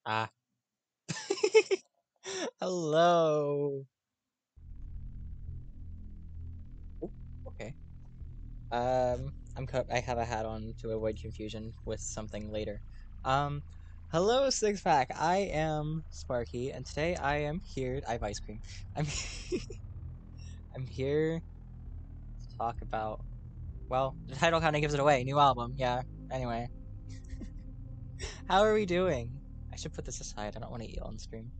Ah. Hello. Oop, okay. I have a hat on to avoid confusion with something later. Um, hello, Six Pack. I am Sparky, and today I am here. I have ice cream. I'm I'm here to talk about. Well, the title kind of gives it away. New album, yeah. Anyway, how are we doing? I should put this aside. I don't want to eat on stream.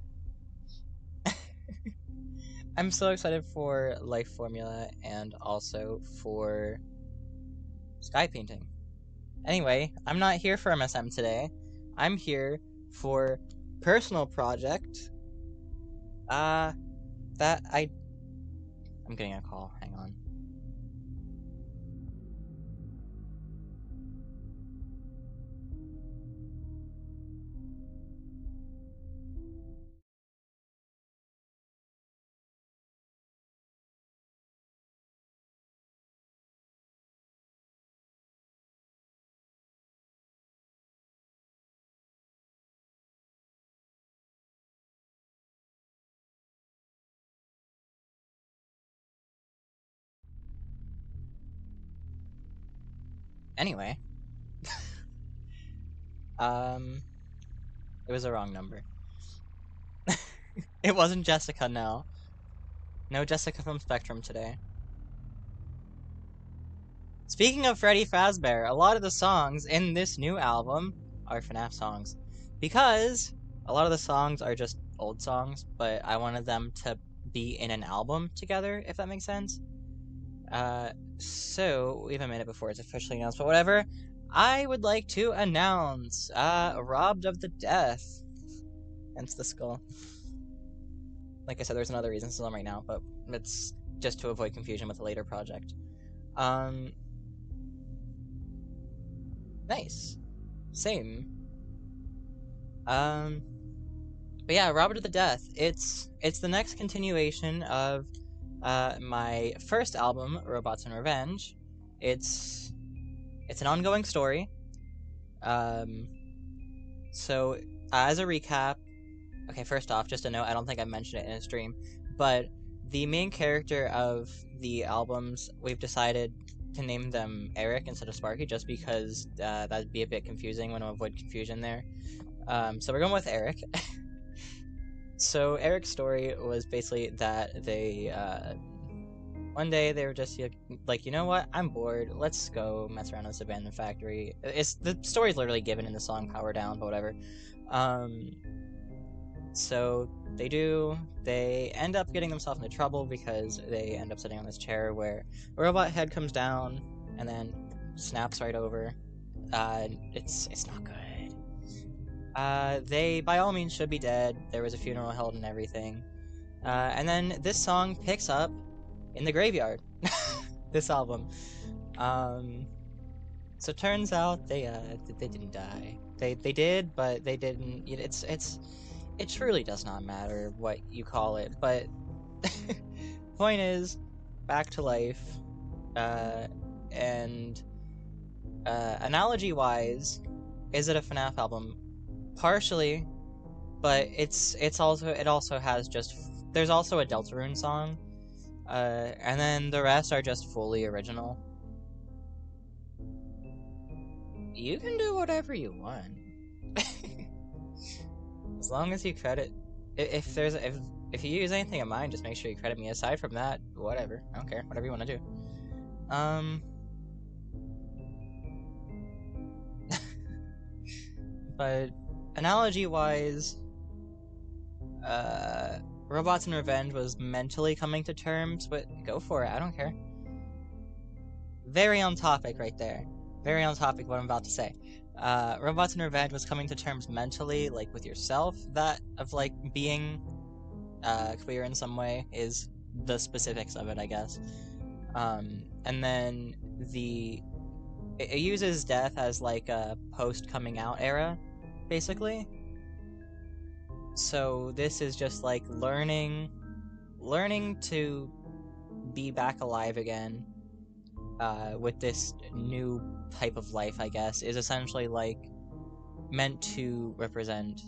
I'm so excited for Life Formula and also for sky painting. Anyway, I'm not here for MSM today. I'm here for personal project. Uh, that I'm getting a call. Hang on. Anyway, um, it was a wrong number. It wasn't Jessica, no. No Jessica from Spectrum today. Speaking of Freddy Fazbear, a lot of the songs in this new album are FNAF songs. Because a lot of the songs are just old songs, but I wanted them to be in an album together, if that makes sense. So we have a minute before it's officially announced, but whatever. I would like to announce, Robbed of the Death. Hence the skull. Like I said, there's another reason still on right now, but it's just to avoid confusion with a later project. Um, nice. Same. Um, but yeah, Robbed of the Death. It's the next continuation of my first album, Robots and Revenge. It's it's an ongoing story. Um, so as a recap, okay, first off, just a note, I don't think I mentioned it in a stream, but the main character of the albums, we've decided to name them Eric instead of Sparky, just because that'd be a bit confusing. Want to avoid confusion there. So we're going with Eric. So Eric's story was basically that they one day they were just like, you know what? I'm bored. Let's go mess around in this abandoned factory. It's the story's literally given in the song Power Down, but whatever. Um, so they do. They end up getting themselves into trouble because they end up sitting on this chair where a robot head comes down and then snaps right over. It's not good. They by all means should be dead. There was a funeral held and everything. And then this song picks up in the graveyard. This album. Um, so it turns out they didn't die. They did, but they didn't. It truly does not matter what you call it. But point is, back to life. Uh, and analogy wise, is it a FNAF album? Partially, but it also has just there's also a Deltarune song. And then the rest are just fully original. You can do whatever you want. As long as you credit, if you use anything of mine, just make sure you credit me. Aside from that, whatever. I don't care. Whatever you want to do. Um, but analogy-wise, uh, Robots and Revenge was mentally coming to terms, but go for it. I don't care. Very on topic right there. Very on topic what I'm about to say. Robots and Revenge was coming to terms mentally, like with yourself, that of like being queer in some way is the specifics of it, I guess. And then it uses death as like a post coming out era, basically. So this is just like learning to be back alive again, with this new type of life, I guess, is essentially like meant to represent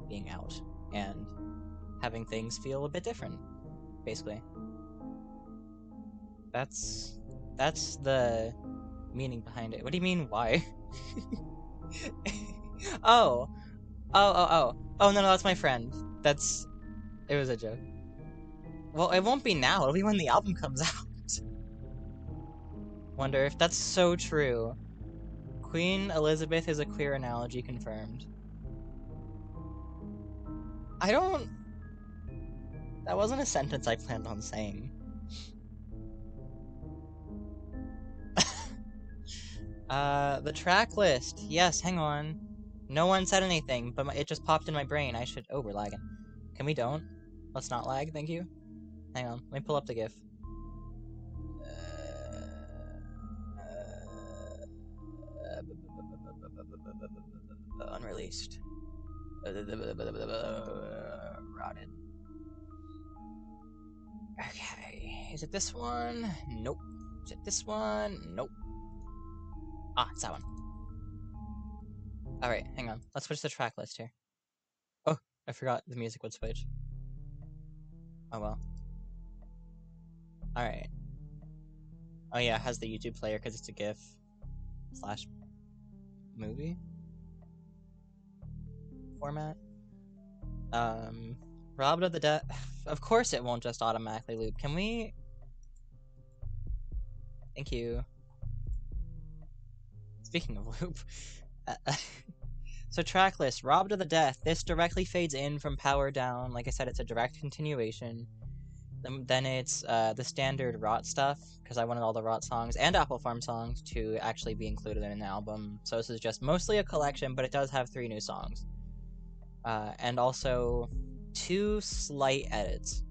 being out and having things feel a bit different, basically. That's the meaning behind it. What do you mean, why? Oh, oh, no, that's my friend. It was a joke. Well, it won't be now, it'll be when the album comes out. Wonder if that's so true. Queen Elizabeth is a queer analogy confirmed. I don't... That wasn't a sentence I planned on saying. The track list. Yes, hang on. No one said anything, but it just popped in my brain. I should... Oh, we're lagging. Can we don't? Let's not lag, thank you. Hang on, let me pull up the GIF. Unreleased. Rotted. Okay, is it this one? Nope. Is it this one? Nope. Ah, it's that one. Alright, hang on. Let's switch the track list here. Oh, I forgot the music would switch. Oh well. Alright. Oh yeah, it has the YouTube player because it's a GIF / movie format. Robbed of the Death. Of course it won't just automatically loop. Can we... Thank you. Speaking of loop. So track list, Robbed of the Death. This directly fades in from Power Down. Like I said, it's a direct continuation. Then it's the standard Rot stuff, because I wanted all the Rot songs and Apple Farm songs to actually be included in an album. So this is just mostly a collection, but it does have 3 new songs. And also 2 slight edits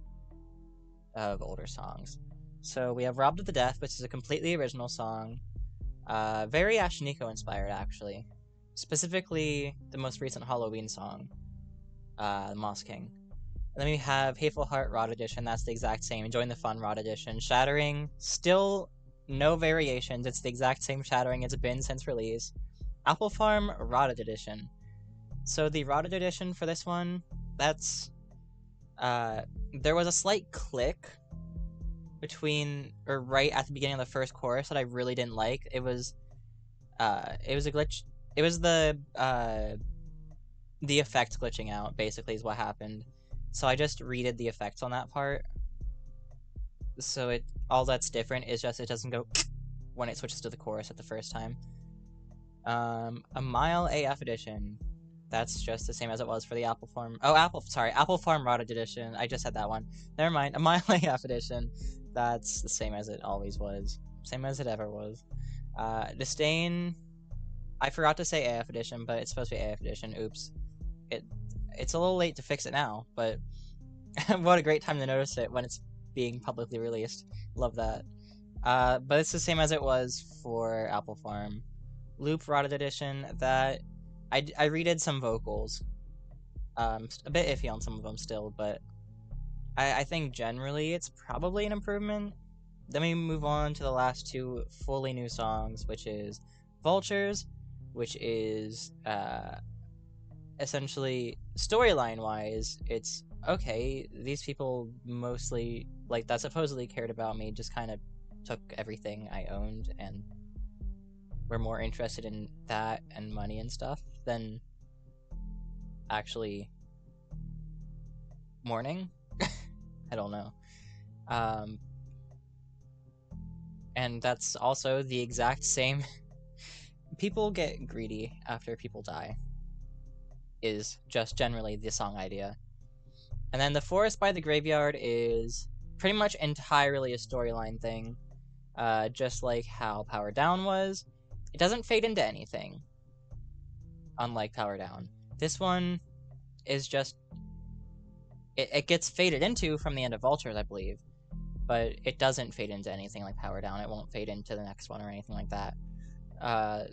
of older songs. So we have Robbed of the Death, which is a completely original song. Very Ashniko inspired, actually. Specifically, the most recent Halloween song, the Moss King. And then we have Hateful Heart Rot Edition, that's the exact same. Enjoying the Fun Rot Edition. Shattering, still no variations, it's the exact same Shattering it's been since release. Apple Farm Rotted Edition. So the Rotted Edition for this one, that's... there was a slight click between, or right at the beginning of the first chorus that I really didn't like. It was a glitch. It was the effect glitching out, basically, is what happened. So I just redid the effects on that part. So all that's different is just it doesn't go when it switches to the chorus at the first time. A Mile AF Edition. That's just the same as it was for the Apple Farm. Oh, Apple Farm Rotted Edition. I just said that one. Never mind. A Mile AF Edition. That's the same as it always was. Same as it ever was. Disdain. I forgot to say AF Edition, but it's supposed to be AF Edition. Oops. It's a little late to fix it now, but what a great time to notice it when it's being publicly released. Love that. But it's the same as it was for Apple Farm. Loop Rotted Edition. That I redid some vocals. A bit iffy on some of them still, but I think generally it's probably an improvement. Then we move on to the last 2 fully new songs, which is Vultures, which is essentially storyline-wise, it's okay. These people mostly that supposedly cared about me just kind of took everything I owned and were more interested in that and money and stuff than actually mourning. I don't know. And that's also the exact same. People get greedy after people die, is just generally the song idea. And then The Forest by the Graveyard is pretty much entirely a storyline thing, just like how Power Down was. It doesn't fade into anything, unlike Power Down. This one is just... It gets faded into from the end of Vultures, I believe, but it doesn't fade into anything like Power Down. It won't fade into the next one or anything like that.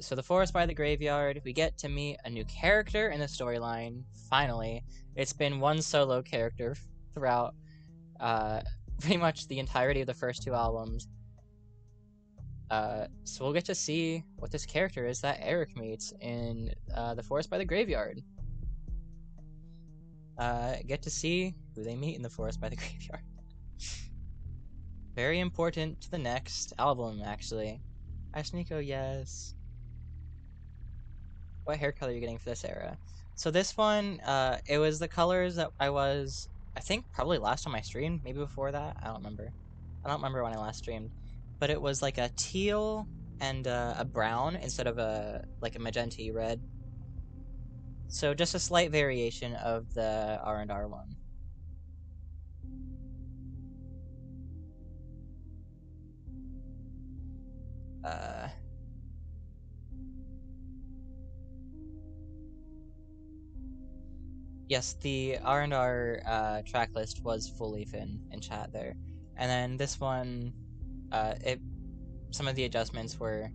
So The Forest by the Graveyard, we get to meet a new character in the storyline, finally. It's been one solo character throughout pretty much the entirety of the first 2 albums. So we'll get to see what this character is that Eric meets in the forest by the graveyard. Get to see who they meet in the forest by the graveyard. Very important to the next album, actually. Ash Nico, yes. What hair color are you getting for this era? So this one, it was the colors that I think probably last time I streamed, maybe before that. I don't remember. I don't remember when I last streamed, but it was like a teal and a brown instead of a magenta red. So just a slight variation of the R&R one. Uh, yes, the R&R track list was full leaf in chat there, and then this one, it some of the adjustments were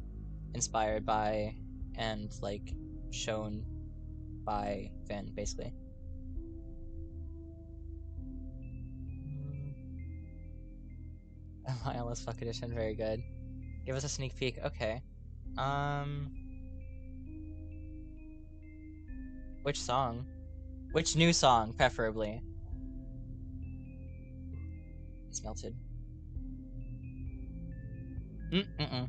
inspired by and like shown by Finn, basically. Mindless Fuck Edition, very good. Give us a sneak peek. Okay. Um, which song? Which new song, preferably? It's melted. Mm-mm.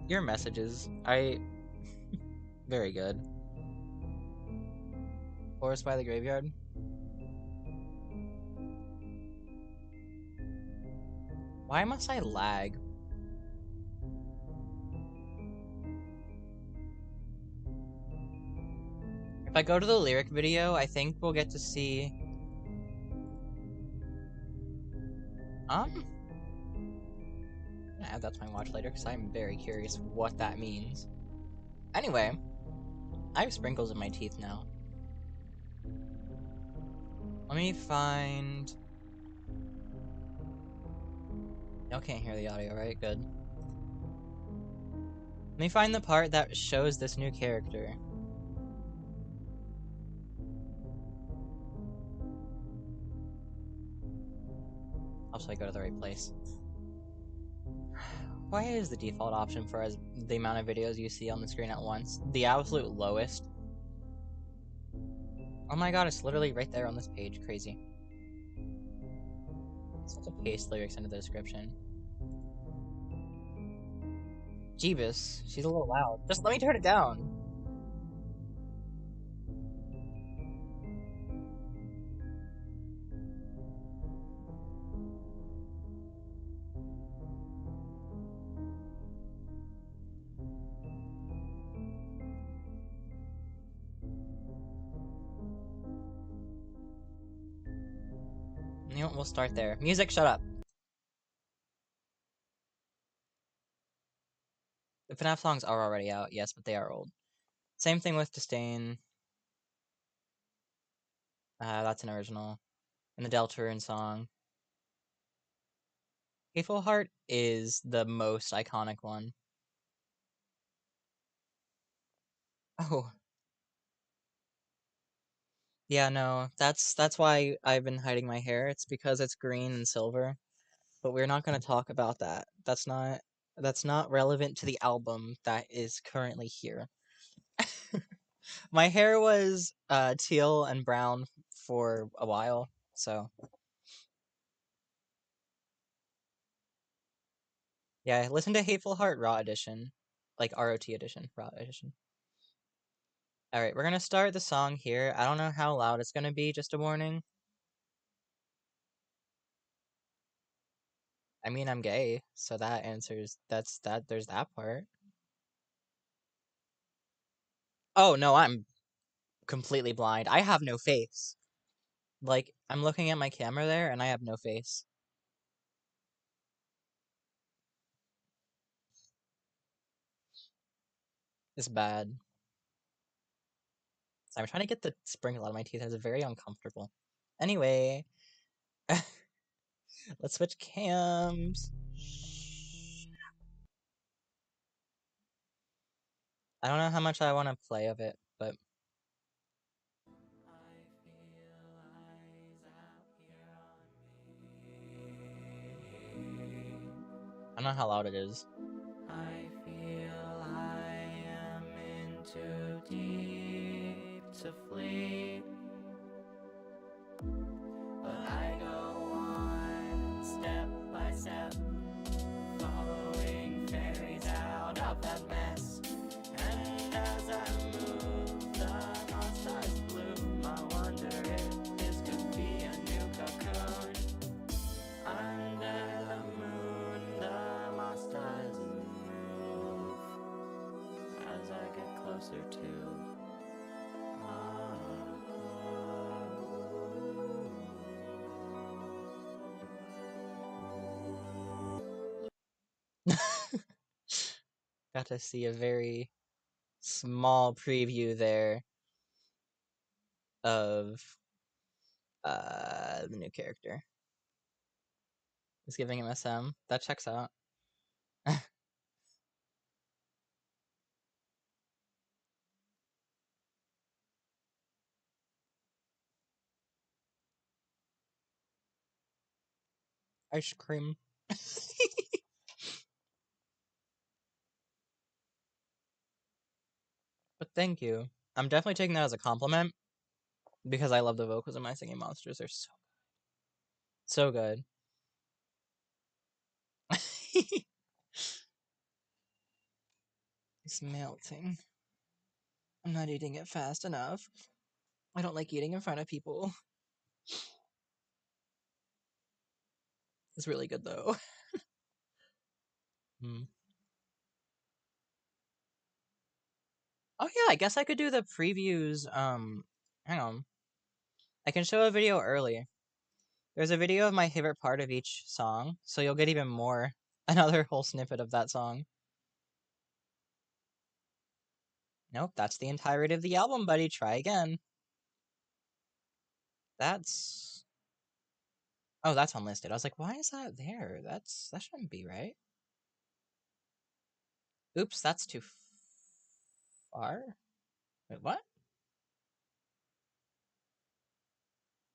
Your messages. Very good. Forest by the Graveyard. Why must I lag? If I go to the lyric video, I think we'll get to see. I'm gonna add that to my watch later because I'm very curious what that means. Anyway, I have sprinkles in my teeth now. Let me find. Y'all can't hear the audio, right? Good. Let me find the part that shows this new character. Also, I go to the right place. Why is the default option for the amount of videos you see on the screen at once the absolute lowest? Oh my god, it's literally right there on this page. Crazy. Let's have to paste lyrics into the description. Jeebus, she's a little loud. Just let me turn it down. You know what, we'll start there. Music, shut up. The FNAF songs are already out, yes, but they are old. Same thing with Disdain. That's an original. And the Deltarune song. Hateful Heart is the most iconic one. Oh. Yeah, no, that's why I've been hiding my hair. It's because it's green and silver. But we're not going to talk about that. That's not relevant to the album that is currently here. My hair was teal and brown for a while, so yeah, listen to Hateful Heart Raw Edition, like ROT Edition, Raw Edition. All right, we're gonna start the song here. I don't know how loud it's gonna be. Just a warning. I mean, I'm gay, so that answers. That's that. There's that part. Oh no, I'm completely blind. I have no face. Like, I'm looking at my camera there, and I have no face. It's bad. So I'm trying to get the sprinkle out of my teeth. It's very uncomfortable. Anyway, let's switch cams. I don't know how much I want to play of it, but I don't know how loud it is. I feel I am in too deep to flee, but I go on step by step, following fairies out of that mess. And as I move, the monsters bloom. I wonder if this could be a new cocoon. Under the moon, the monsters move as I get closer to Got to see a very small preview there of the new character. It's giving him SM. That checks out. Ice cream. But thank you. I'm definitely taking that as a compliment because I love the vocals of my singing monsters. They're so good. It's melting. I'm not eating it fast enough. I don't like eating in front of people. It's really good though. Hmm. Oh yeah, I guess I could do the previews. Hang on. I can show a video early. There's a video of my favorite part of each song, so you'll get even more. Another whole snippet of that song. Nope, that's the entirety of the album, buddy. Try again. That's... Oh, that's unlisted. I was like, why is that there? That shouldn't be, right? Oops, that's too far? Wait, what?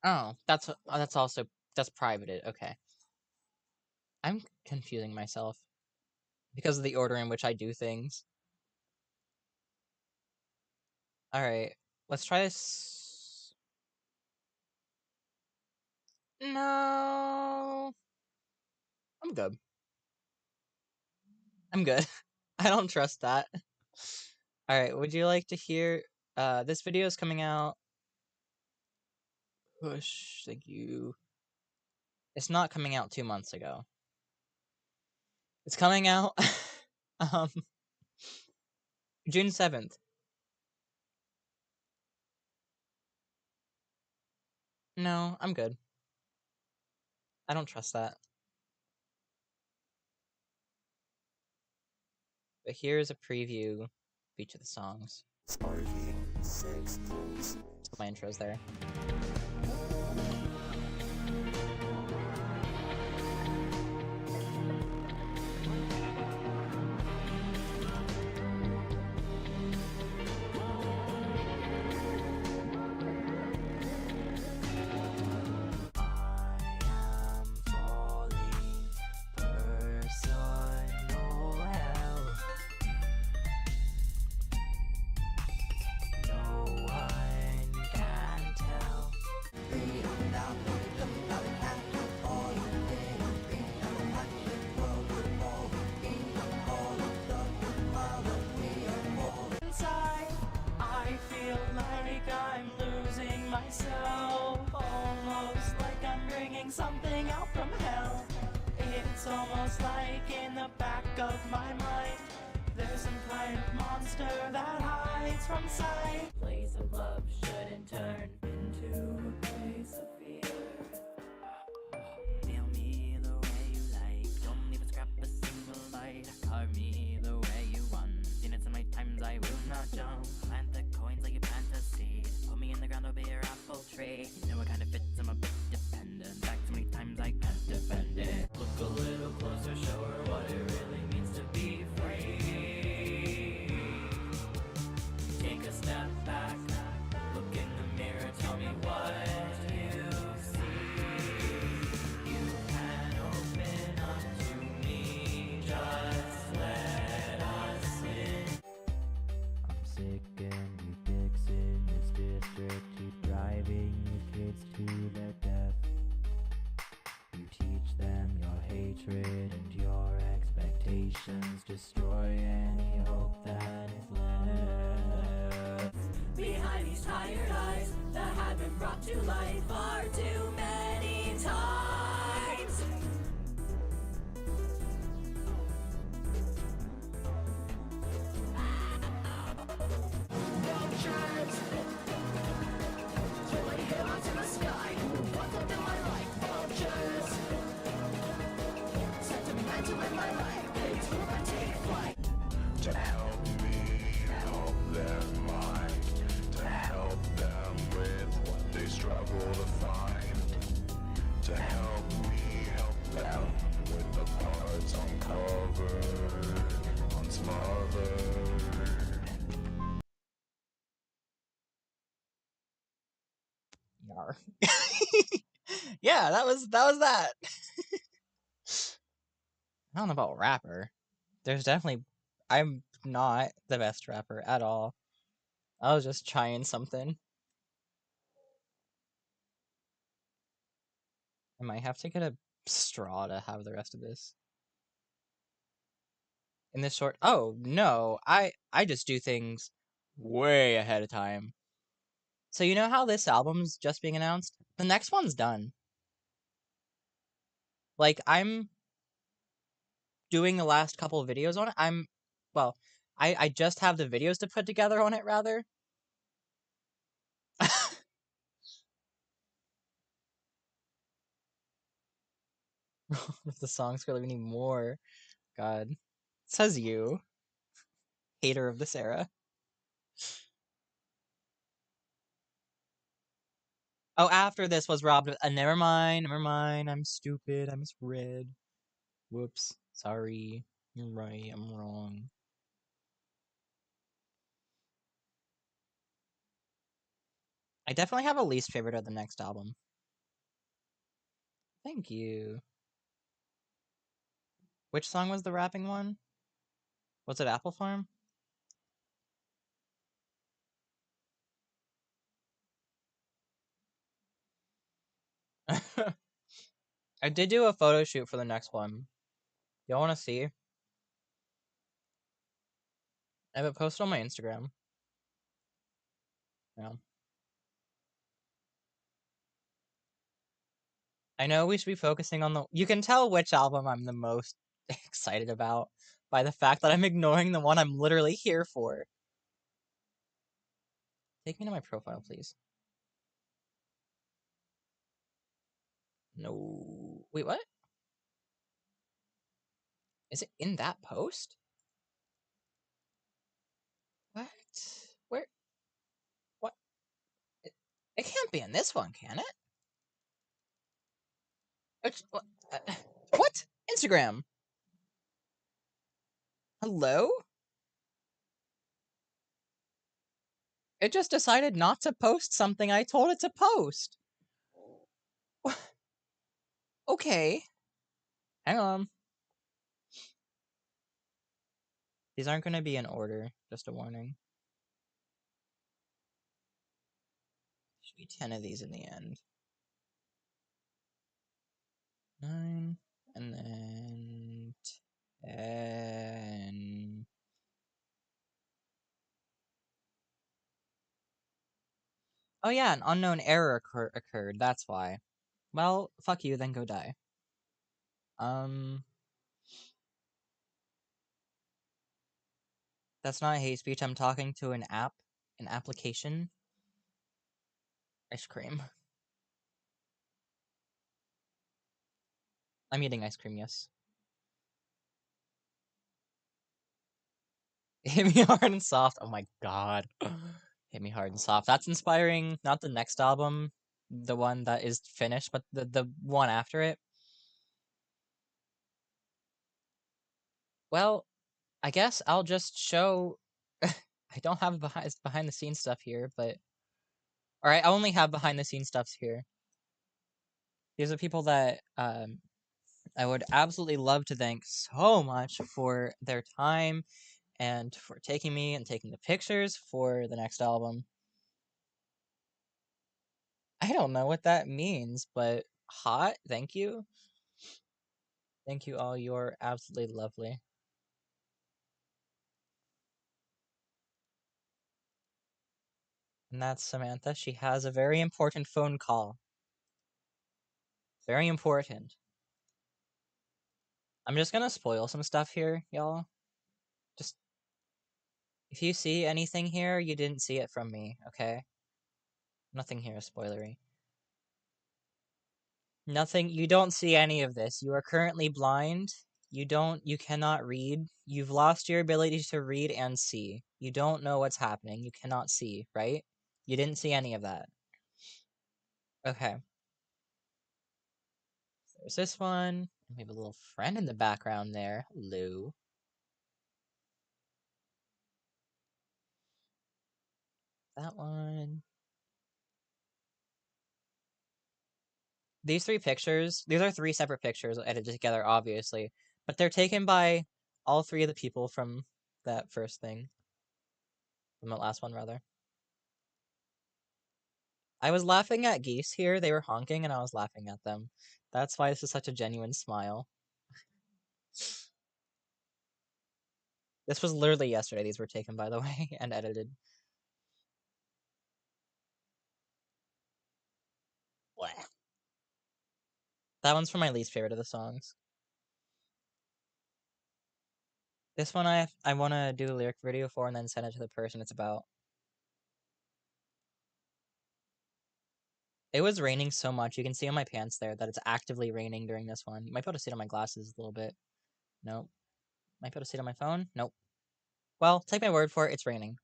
Oh, that's also... That's privated. Okay. I'm confusing myself because of the order in which I do things. Alright, let's try this... No... I'm good. I'm good. I don't trust that. Alright, would you like to hear... this video is coming out... Push, thank you. It's not coming out 2 months ago. It's coming out... um... June 7th. No, I'm good. I don't trust that. But here's a preview of each of the songs. My intro's there. myself, almost like I'm bringing something out from hell. It's almost like in the back of my mind, there's some kind of monster that hides from sight. Place of love shouldn't turn into a place of fear. Feel me the way you like, don't even scrap a single light. Carve me the way you want, seen it so many times I will not jump. Plant the coins like you plant a seed, put me in the ground, I'll be your apple tree. You know what kind of fits, I'm a bit dependent, back so many times I can't defend it. Look a little closer, show her what it really means to be free. Take a step back, look in the mirror, tell me what hatred and your expectations destroy any hope that is left. Behind these tired eyes that have been brought to light far too many times. Vultures throwing halos in the sky. Welcome to my life, vultures. Sentimental in my life, it's romantic flight. To help me help their mind, to help them with what they struggle to find, to help me help them with the parts uncovered, unsmothered. Yar. Yeah, that was that. I don't know about rapper. There's definitely I'm not the best rapper at all. I was just trying something. I might have to get a straw to have the rest of this. In this short Oh, no. I just do things way ahead of time. So you know how this album's just being announced? The next one's done. Like I'm doing the last couple of videos on it. Well, I just have the videos to put together on it rather. If the songs could any more. God. Says you, hater of this era. Oh, after this was robbed. Never mind, never mind. I'm stupid. I misread. Whoops. Sorry. You're right. I'm wrong. I definitely have a least favorite of the next album. Thank you. Which song was the rapping one? Was it Apple Farm? I did do a photo shoot for the next one. Y'all want to see? I have it posted on my Instagram. Yeah. I know we should be focusing on the. You can tell which album I'm the most excited about by the fact that I'm ignoring the one I'm literally here for. Take me to my profile, please. No. Wait, what? Is it in that post? What? Where? What? It can't be in this one, can it? What? What? Instagram. Hello? It just decided not to post something I told it to post. Okay. Hang on. These aren't going to be in order. Just a warning. Should be 10 of these in the end. 9. And then 10. Oh yeah, an unknown error occurred. That's why. Well, fuck you, then go die. That's not hate speech. I'm talking to an application. Ice cream. I'm eating ice cream, yes. Hit me hard and soft. Oh my god. Hit me hard and soft. That's inspiring. Not the next album, the one that is finished, but the one after it. Well, I guess I'll just show. I don't have behind the scenes stuff here, but all right, I only have behind the scenes stuffs here. These are people that I would absolutely love to thank so much for their time and for taking me and taking the pictures for the next album. I don't know what that means, but hot, thank you. Thank you all. You're absolutely lovely. And that's Samantha. She has a very important phone call. Very important. I'm just gonna spoil some stuff here, y'all. Just if you see anything here, you didn't see it from me, okay? Nothing here is spoilery. Nothing, you don't see any of this. You are currently blind. You cannot read. You've lost your ability to read and see. You don't know what's happening. You cannot see, right? You didn't see any of that. Okay. There's this one. We have a little friend in the background there. Hello. That one. These are three separate pictures edited together, obviously, but they're taken by all three of the people from that first thing. From the last one, rather. I was laughing at geese here. They were honking, and I was laughing at them. That's why this is such a genuine smile. This was literally yesterday. These were taken, by the way, and edited. Blech. That one's from my least favorite of the songs. This one I want to do a lyric video for and then send it to the person it's about. It was raining so much. You can see on my pants there that it's actively raining during this one. You might be able to see it on my glasses a little bit. Nope. Might be able to see it on my phone. Nope. Well, take my word for it. It's raining.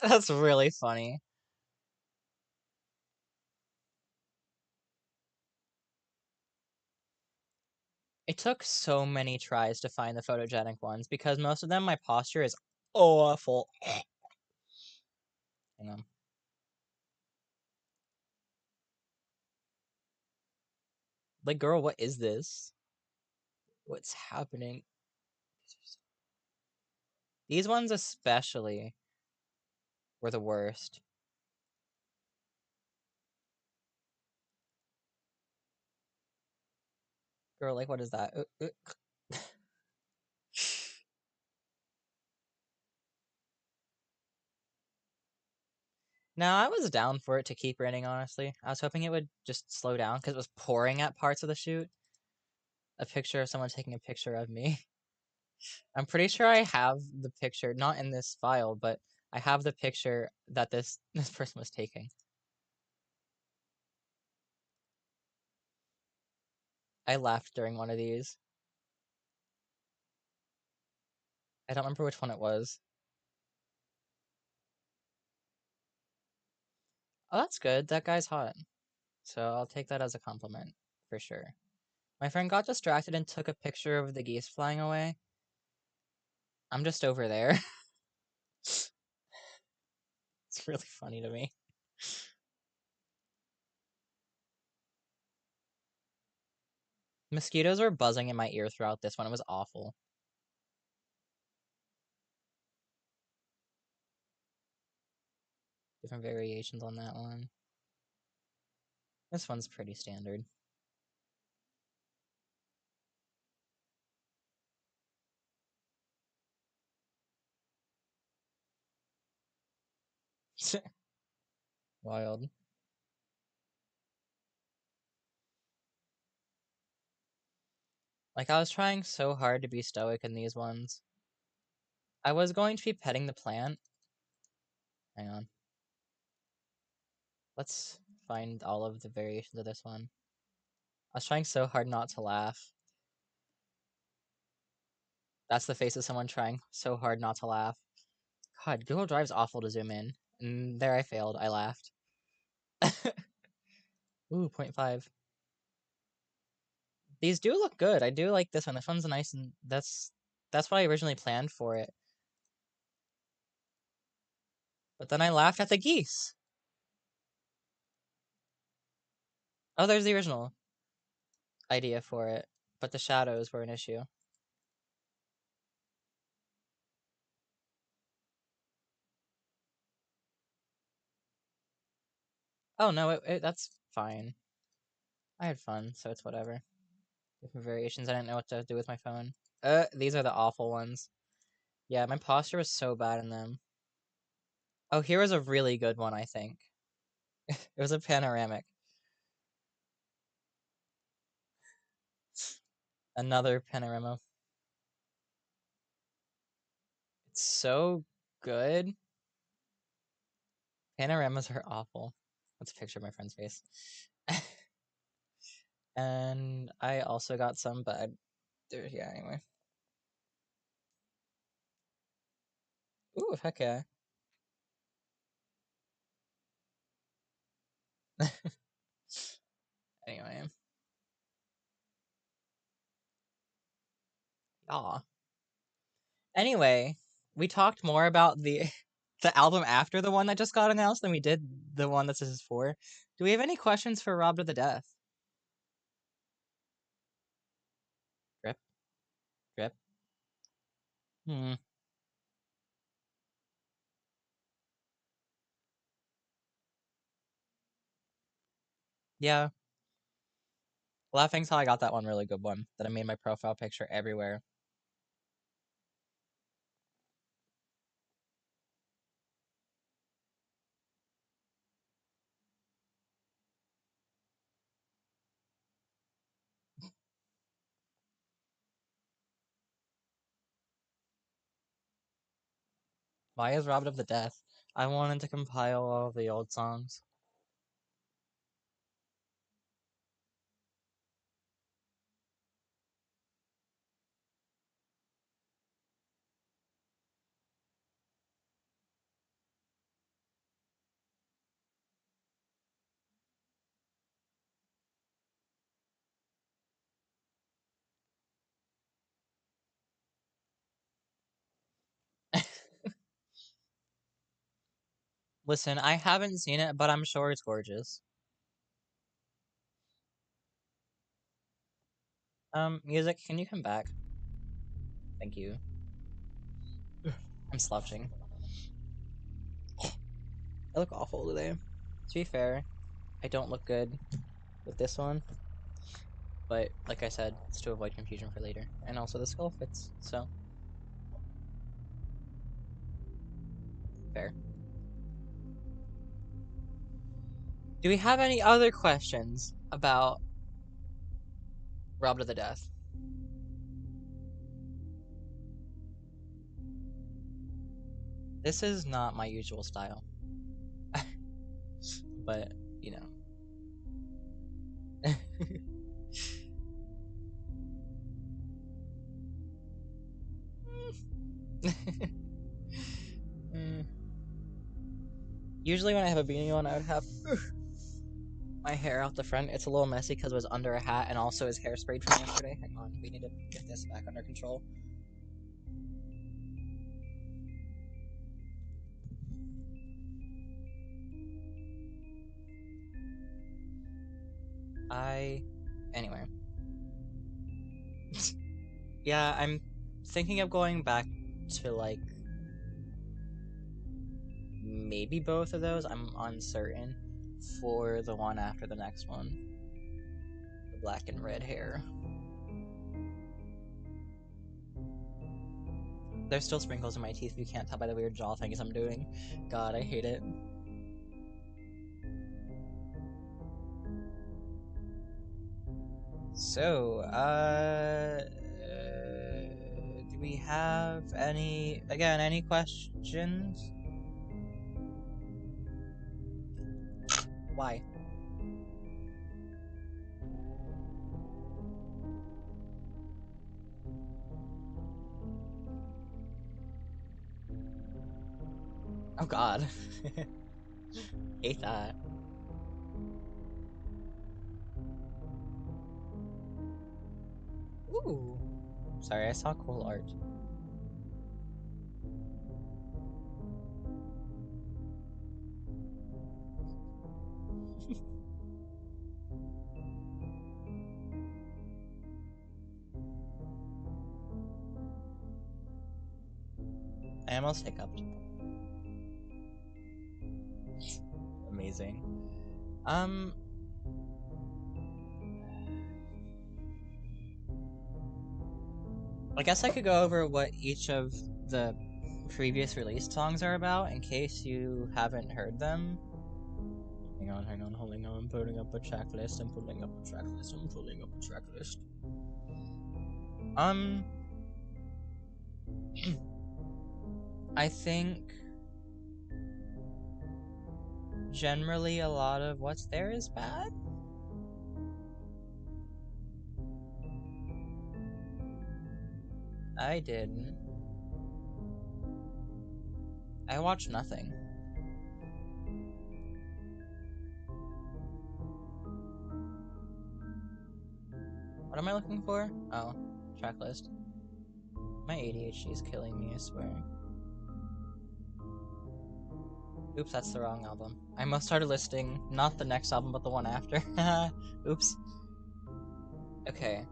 That's really funny. It took so many tries to find the photogenic ones because most of them my posture is awful. Hang on. Like, girl, what is this? What's happening? These ones especially were the worst. Girl, like, what is that? Now, I was down for it to keep raining, honestly. I was hoping it would just slow down because it was pouring at parts of the shoot. A picture of someone taking a picture of me. I'm pretty sure I have the picture, not in this file, but I have the picture that this this person was taking. I laughed during one of these. I don't remember which one it was. Oh, that's good. That guy's hot. So I'll take that as a compliment, for sure. My friend got distracted and took a picture of the geese flying away. I'm just over there. It's really funny to me. Mosquitoes were buzzing in my ear throughout this one. It was awful. Different variations on that one. This one's pretty standard. Wild. Like, I was trying so hard to be stoic in these ones. I was going to be petting the plant. Hang on. Let's find all of the variations of this one. I was trying so hard not to laugh. That's the face of someone trying so hard not to laugh. God, Google Drive's awful to zoom in. And there I failed. I laughed. Ooh, 0.5. These do look good. I do like this one. This one's nice, and that's what I originally planned for it. But then I laughed at the geese. Oh, there's the original idea for it. But the shadows were an issue. Oh no, that's fine. I had fun, so it's whatever. Different variations. I didn't know what to do with my phone. These are the awful ones. Yeah, my posture was so bad in them. Oh, here was a really good one, I think. It was a panoramic. Another panorama. It's so good. Panoramas are awful. That's a picture of my friend's face. And I also got some, but yeah, anyway. Ooh, heck yeah. Anyway. Aw. Anyway, we talked more about the the album after the one that just got announced than we did the one that this is for. Do we have any questions for Rob to the Death? Drip, drip. Hmm. Yeah. Laughing's how I got that one really good one that I made my profile picture everywhere. Why is Rob of the Death? I wanted to compile all of the old songs. Listen, I haven't seen it, but I'm sure it's gorgeous. Music, can you come back? Thank you. I'm slouching. I look awful today. To be fair, I don't look good with this one, but like I said, it's to avoid confusion for later. And also the skull fits, so fair. Do we have any other questions about Rob to the Death? This is not my usual style, but you know. Mm. Usually when I have a beanie on, I would have my hair out the front. It's a little messy because it was under a hat and also his hairspray from yesterday. Hang on, we need to get this back under control. Anyway. Yeah, I'm thinking of going back to, like, maybe both of those. I'm uncertain for the one after the next one. The black and red hair. There's still sprinkles in my teeth if you can't tell by the weird jaw things I'm doing. God, I hate it. So, do we have any questions? Why? Oh God. Hate that. Ooh. Sorry, I saw cool art. I almost hiccuped. Amazing. Um, I guess I could go over what each of the previous released songs are about in case you haven't heard them. Hang on, holding on, I'm putting up a checklist, I'm pulling up a checklist, I'm pulling up a checklist. I think generally a lot of what's there is bad. I didn't. I watched nothing. What am I looking for? Oh, checklist. My ADHD is killing me, I swear. Oops, that's the wrong album. I must start a listing, not the next album, but the one after. Oops. Okay.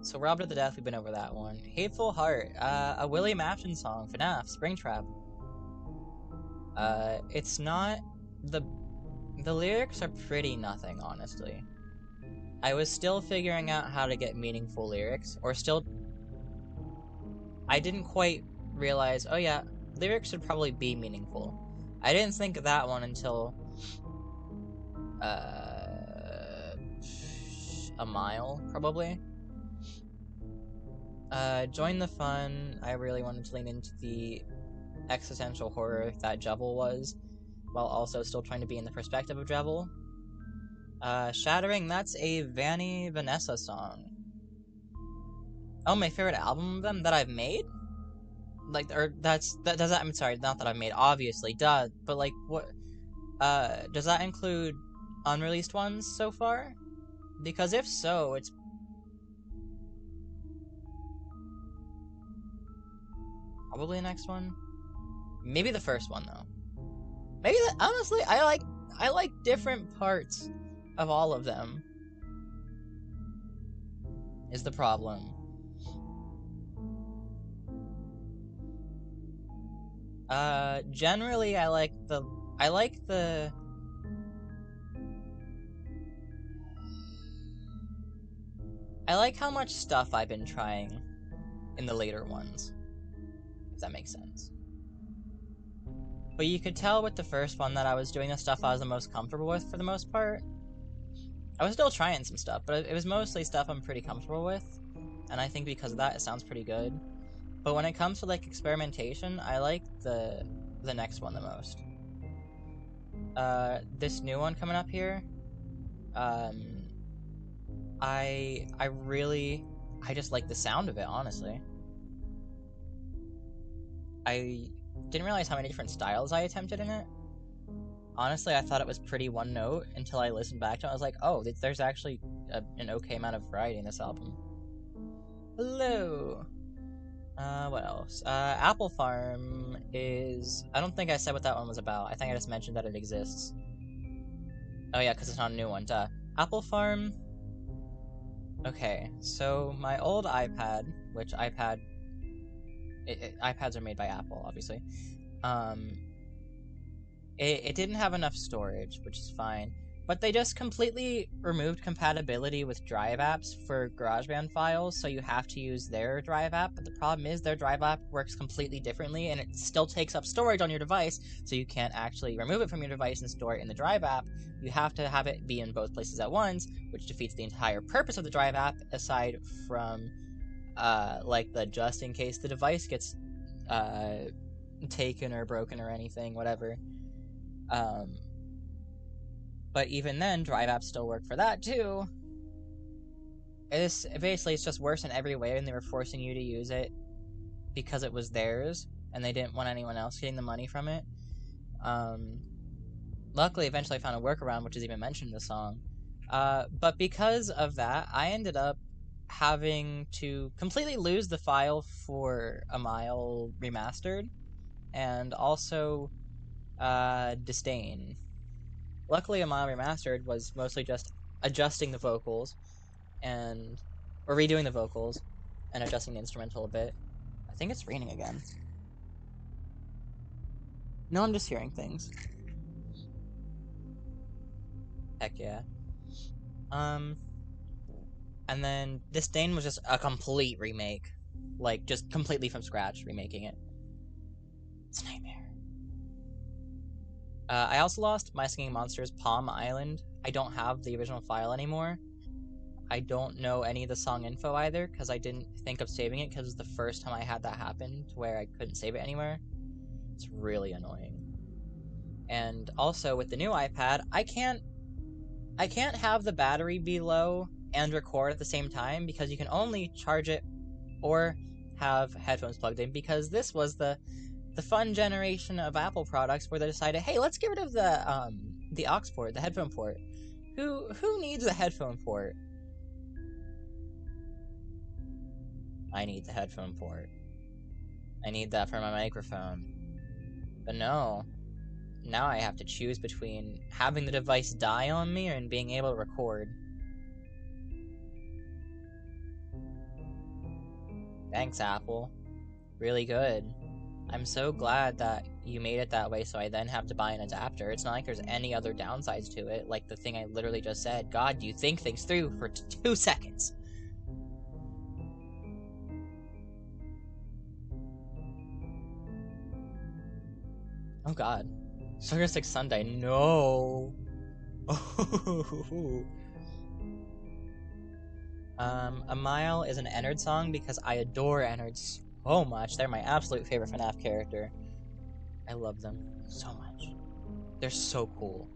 So we're up to the death, we've been over that one. Hateful Heart, a William Afton song, FNAF, Springtrap. It's not... The lyrics are pretty nothing, honestly. I was still figuring out how to get meaningful lyrics, or still... I didn't quite realize, oh yeah, lyrics should probably be meaningful. I didn't think of that one until... a mile, probably. Join the fun. I really wanted to lean into the existential horror that Jevil was, while also still trying to be in the perspective of Jevil. Shattering, that's a Vanny Vanessa song. Oh, my favorite album of them that I've made? Like, or does that, I'm sorry, not that I've made, obviously, duh, but like, what, does that include unreleased ones so far? Because if so, it's probably the next one. Maybe the first one, though. Maybe that, honestly, I like different parts of all of them. Is the problem. Generally, I like how much stuff I've been trying in the later ones, if that makes sense. But you could tell with the first one that I was doing the stuff I was the most comfortable with for the most part. I was still trying some stuff, but it was mostly stuff I'm pretty comfortable with, and I think because of that, it sounds pretty good. But when it comes to, like, experimentation, I like the next one the most. This new one coming up here, I just like the sound of it, honestly. I didn't realize how many different styles I attempted in it. Honestly, I thought it was pretty one note until I listened back to it. I was like, oh, there's actually an okay amount of variety in this album. Hello! What else? Apple Farm is... I don't think I said what that one was about. I think I just mentioned that it exists. Oh yeah, because it's not a new one, duh. Apple Farm... Okay, so my old iPad, which iPads are made by Apple, obviously. It didn't have enough storage, which is fine. But they just completely removed compatibility with Drive apps for GarageBand files, so you have to use their Drive app. But the problem is their Drive app works completely differently, and it still takes up storage on your device, so you can't actually remove it from your device and store it in the Drive app. You have to have it be in both places at once, which defeats the entire purpose of the Drive app, aside from, like, the just in case the device gets, taken or broken or anything, whatever. But even then, Drive apps still work for that, too. It's just worse in every way, and they were forcing you to use it because it was theirs, and they didn't want anyone else getting the money from it. Luckily, eventually I found a workaround, which is even mentioned in the song. But because of that, I ended up having to completely lose the file for A Mile Remastered, and also Disdain. Luckily, A Mile Remastered was mostly just adjusting the vocals, or redoing the vocals, and adjusting the instrumental a bit. I think it's raining again. No, I'm just hearing things. Heck yeah. And then Disdain was just a complete remake. Like, just completely from scratch, remaking it. It's a nightmare. I also lost My Singing Monsters Palm Island. I don't have the original file anymore. I don't know any of the song info either, because I didn't think of saving it, because it was the first time I had that happen, to where I couldn't save it anywhere. It's really annoying. And also, with the new iPad, I can't have the battery be low and record at the same time, because you can only charge it or have headphones plugged in, because this was the fun generation of Apple products where they decided, hey, let's get rid of the aux port, the headphone port. Who needs a headphone port? I need the headphone port. I need that for my microphone. But no. Now I have to choose between having the device die on me and being able to record. Thanks, Apple. Really good. I'm so glad that you made it that way so I then have to buy an adapter. It's not like there's any other downsides to it, like the thing I literally just said. God, do you think things through for 2 seconds? Oh god. Sugar Stick Sundae, no! A Mile is an Ennard song because I adore Ennard so much. They're my absolute favorite FNAF character. I love them so much. They're so cool.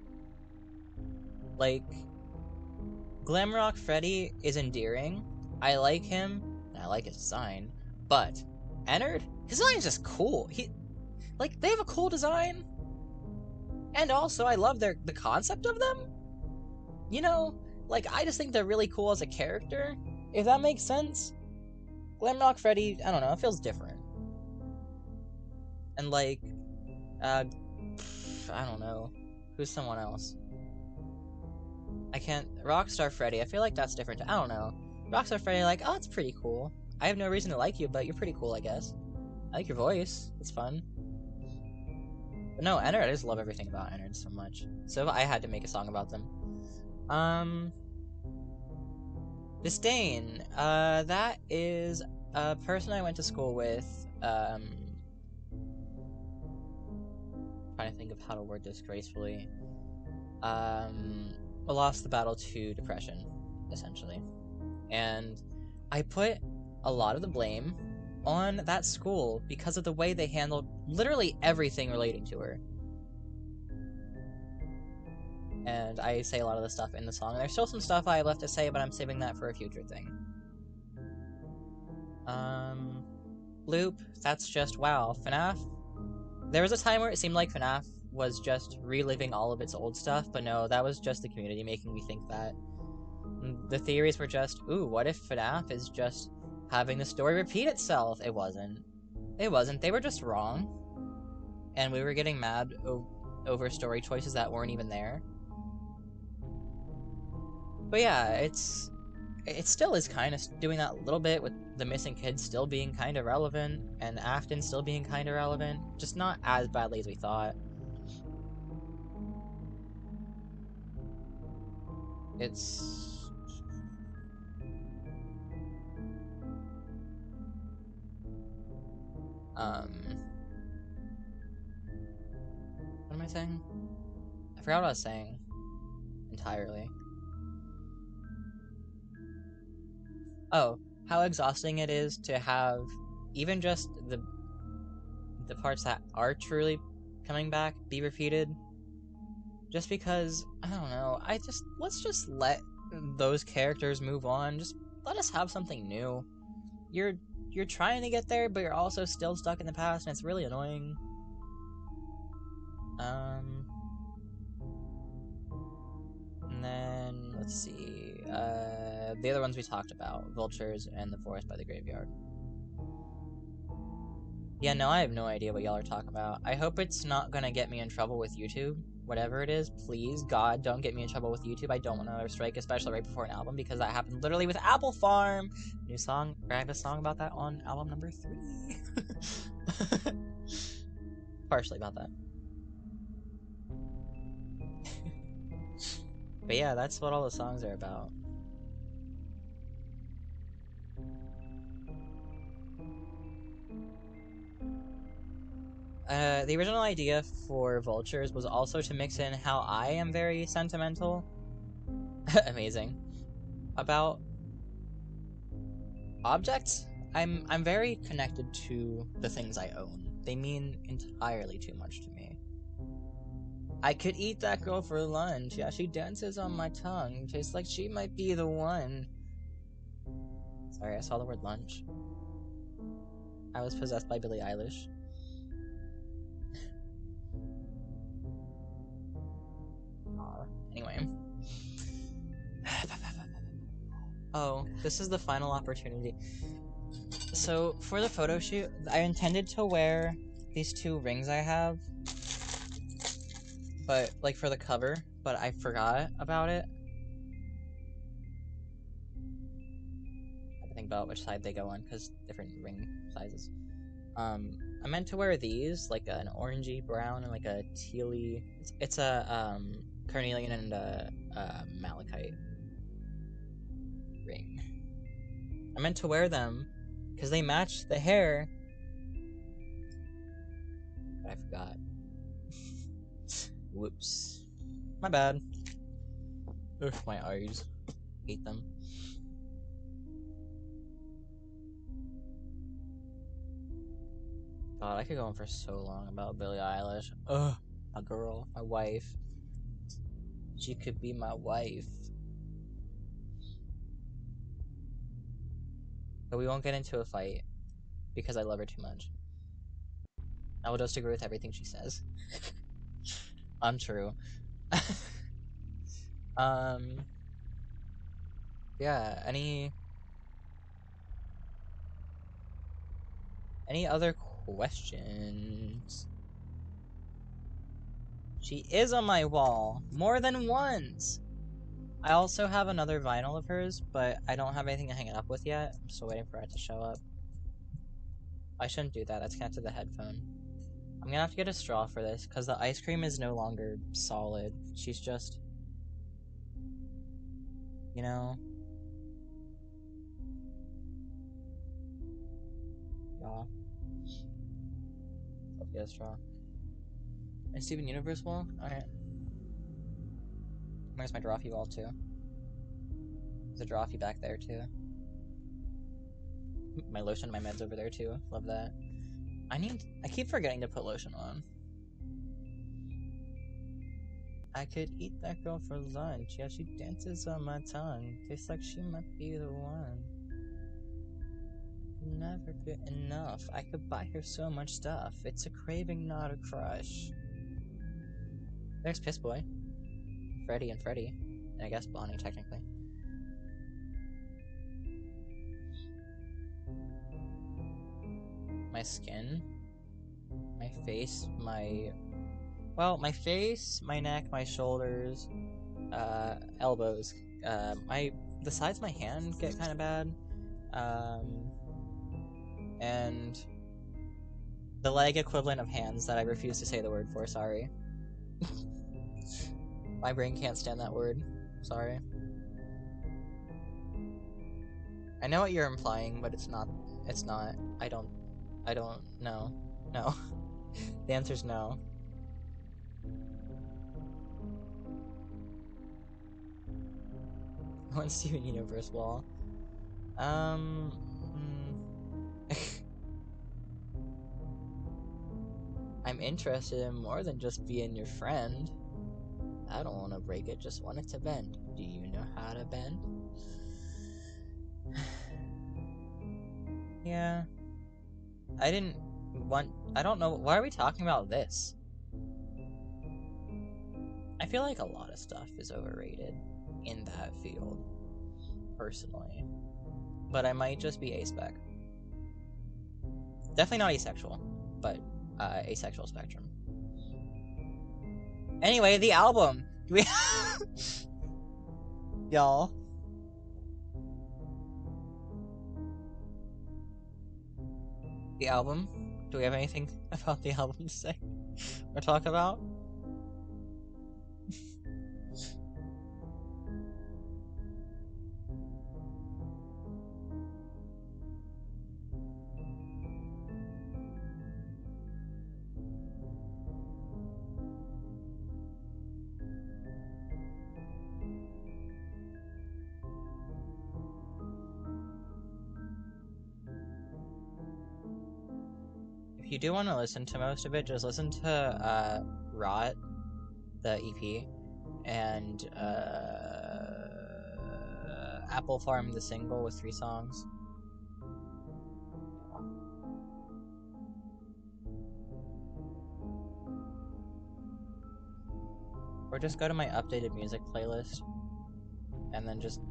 Like, Glamrock Freddy is endearing. I like him, and I like his design. But Ennard, his design is just cool. They have a cool design. And also, I love the concept of them. You know, I just think they're really cool as a character, if that makes sense. Glamrock Freddy, I don't know, it feels different. And I don't know, who's someone else? I can't, Rockstar Freddy, I feel like that's different, I don't know. Rockstar Freddy, oh, it's pretty cool. I have no reason to like you, but you're pretty cool, I guess. I like your voice, it's fun. But no, Ennard, I just love everything about Ennard so much. So I had to make a song about them. Disdain. That is a person I went to school with. Trying to think of how to word this gracefully. Lost the battle to depression, essentially. And I put a lot of the blame on that school because of the way they handled literally everything relating to her. And I say a lot of the stuff in the song. There's still some stuff I have left to say, but I'm saving that for a future thing. Loop, that's just wow. FNAF, there was a time where it seemed like FNAF was just reliving all of its old stuff, but no, that was just the community making me think that. The theories were just, ooh, what if FNAF is just having the story repeat itself? It wasn't. It wasn't. They were just wrong. And we were getting mad over story choices that weren't even there. But yeah, it still is kind of doing that a little bit with the missing kids still being kind of relevant, and Afton still being kind of relevant, just not as badly as we thought. It's... What am I saying? I forgot what I was saying. Entirely. Oh, how exhausting it is to have even just the parts that are truly coming back be repeated. Just because, I don't know, let's just let those characters move on. Just let us have something new. You're trying to get there, but you're also still stuck in the past, and it's really annoying. And then, let's see, the other ones we talked about, Vultures and The Forest by the Graveyard. Yeah, no, I have no idea what y'all are talking about. I hope it's not gonna get me in trouble with YouTube. Whatever it is, please, God, don't get me in trouble with YouTube. I don't want another strike, especially right before an album, because that happened literally with Apple Farm! New song, I have a song about that on album number 3. Partially about that. But yeah, that's what all the songs are about. The original idea for Vultures was also to mix in how I am very sentimental. Amazing. About objects. I'm very connected to the things I own. They mean entirely too much to me. I could eat that girl for lunch. Yeah, she dances on my tongue. Tastes like she might be the one. Sorry, I saw the word lunch. I was possessed by Billie Eilish. Anyway. Oh, this is the final opportunity. So, for the photo shoot, I intended to wear these 2 rings I have, but, like, for the cover, but I forgot about it. I have to think about which side they go on, because different ring sizes. I meant to wear these, like an orangey brown and like a tealy. It's a carnelian and a malachite ring. I meant to wear them because they match the hair, but I forgot. Whoops. My bad. Ugh, my eyes. Hate them. God, I could go on for so long about Billie Eilish. Ugh, my girl, my wife. She could be my wife. But we won't get into a fight because I love her too much. I will just agree with everything she says. Untrue. Yeah, any other questions? She is on my wall more than once. I also have another vinyl of hers, but I don't have anything to hang it up with yet. I'm still waiting for it to show up. I shouldn't do that. That's connected to the headphone. I'm gonna have to get a straw for this because the ice cream is no longer solid. She's just, you know. Yeah. Let's get a straw. And Steven Universe wall? Alright. Where's my Drawfee wall too? There's a Drawfee back there too. My lotion, my meds over there too. Love that. I keep forgetting to put lotion on. I could eat that girl for lunch. Yeah, she dances on my tongue. Tastes like she might be the one. Never get enough. I could buy her so much stuff. It's a craving, not a crush. There's Piss Boy. Freddy and Freddy. And I guess Bonnie, technically. My skin. My face. My face, my neck, my shoulders, elbows. The sides of my hand get kind of bad. And the leg equivalent of hands that I refuse to say the word for, sorry. My brain can't stand that word. Sorry. I know what you're implying, but it's not. I don't know. No. The answer's no. One Steven Universe wall. I'm interested in more than just being your friend. I don't want to break it, just want it to bend. Do you know how to bend? Yeah. I don't know, why are we talking about this? I feel like a lot of stuff is overrated in that field, personally. But I might just be aspec. Definitely not asexual, but asexual spectrum. Anyway, the album. Do we y'all? The album? Do we have anything about the album to say or talk about? if you do want to listen to most of it, just listen to Rot, the EP, and Apple Farm, the single with 3 songs. Or just go to my updated music playlist, and then just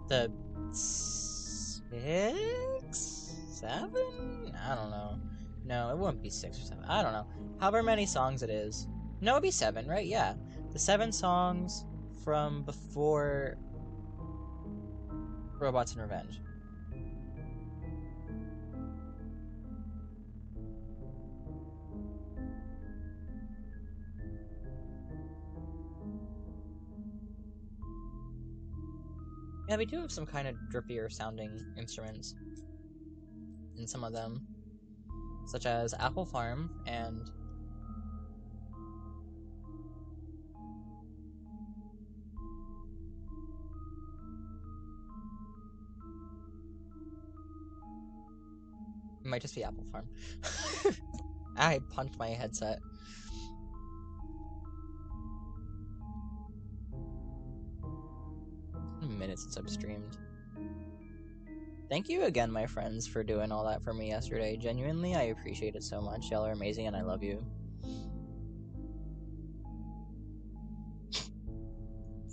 the 6, 7? I don't know. No, it wouldn't be 6 or 7. I don't know. However many songs it is. No, it'd be 7, right? Yeah. The 7 songs from before Robots and Revenge. Yeah, we do have some kind of drippier sounding instruments in some of them, such as Apple Farm and it might just be Apple Farm. I punched my headset. A minute since I've streamed. Thank you again, my friends, for doing all that for me yesterday. Genuinely, I appreciate it so much. Y'all are amazing and I love you.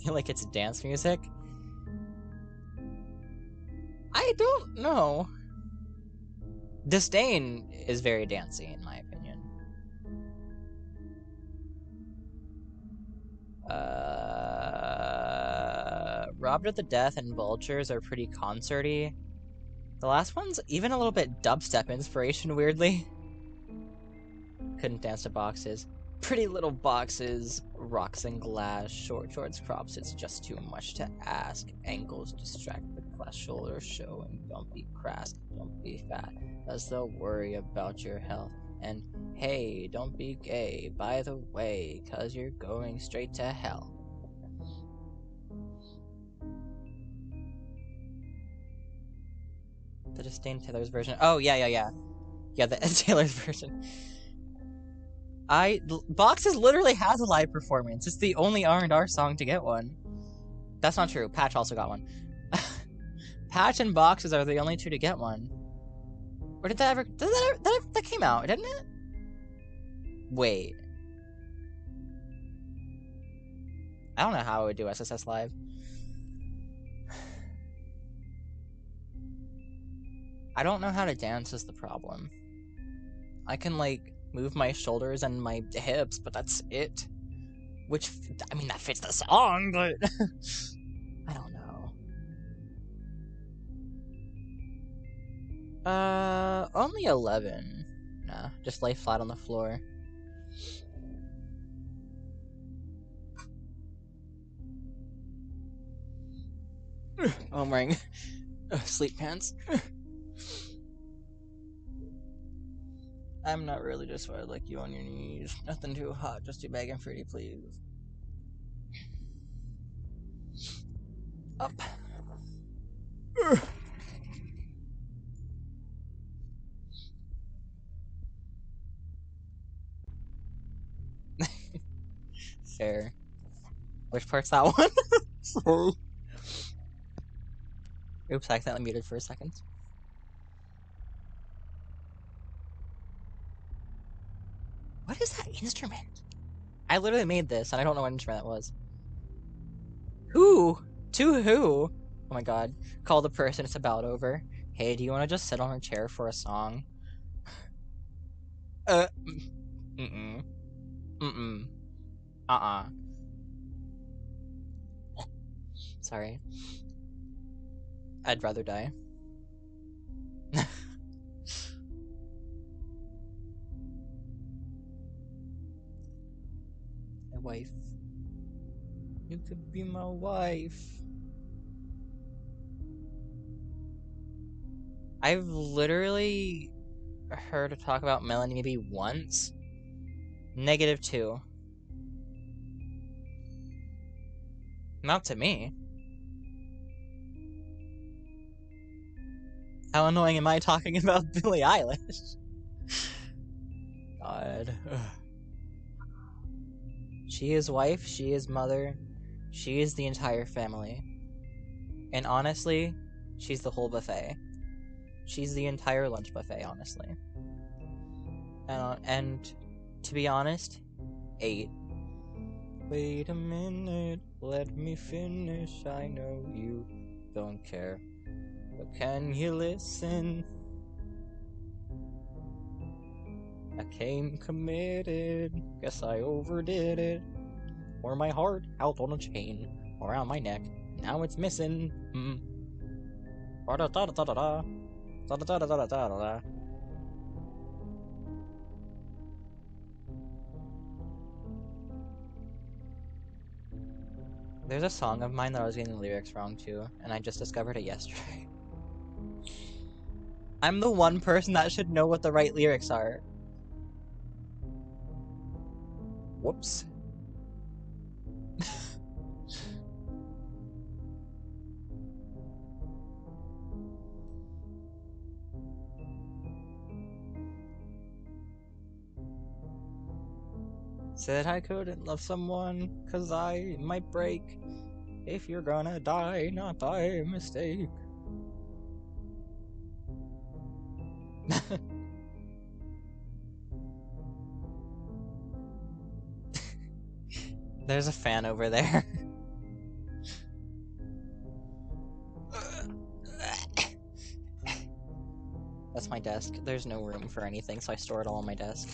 Feel like it's dance music? I don't know. Disdain is very dancey, in my opinion. Robbed of the Death and Vultures are pretty concerty. The last one's even a little bit dubstep inspiration, weirdly. Couldn't dance to boxes. Pretty little boxes, rocks and glass, short shorts, crops, it's just too much to ask. Ankles distract the class, shoulders showing, don't be crass, don't be fat, as they'll worry about your health. And hey, don't be gay, by the way, cause you're going straight to hell. The Disdain Taylor's version. Oh, yeah. Yeah, the Taylor's version. Boxes literally has a live performance. It's the only R&R song to get one. That's not true. Patch also got one. Patch and Boxes are the only 2 to get one. Or did that ever... That came out, didn't it? Wait. I don't know how I would do SSS Live. I don't know how to dance is the problem. I can, like, move my shoulders and my hips, but that's it. Which, I mean, that fits the song, but... I don't know. Only 11. Nah, just lay flat on the floor. Oh, I'm wearing sleep pants. I'm not really just why I'd like you on your knees. Nothing too hot, just too big and pretty, please. Up. Fair. Which part's that one? Sorry. Oops, I accidentally muted for a second. What is that instrument? I literally made this, and I don't know what instrument that was. Who? To who? Oh my god. Call the person it's about over. Hey, do you want to just sit on a chair for a song? Mm-mm. Mm-mm. Uh-uh. Sorry. I'd rather die. My wife. You could be my wife. I've literally heard her talk about Melanie maybe once. -2. Not to me. How annoying am I talking about Billie Eilish? dead. Ugh. She is wife, she is mother, she is the entire family. And honestly, she's the whole buffet. She's the entire lunch buffet, honestly. And to be honest, 8. Wait a minute, let me finish. I know you don't care, but can you listen? I came committed, guess I overdid it. Wore my heart out on a chain around my neck, now it's missing. Da-da-da-da-da-da. Da-da-da-da-da-da-da. There's a song of mine that I was getting the lyrics wrong to, and I just discovered it yesterday. I'm the one person that should know what the right lyrics are. Whoops. Said I couldn't love someone, 'cause I might break. If you're gonna die, not by mistake. There's a fan over there. That's my desk. There's no room for anything, so I store it all on my desk.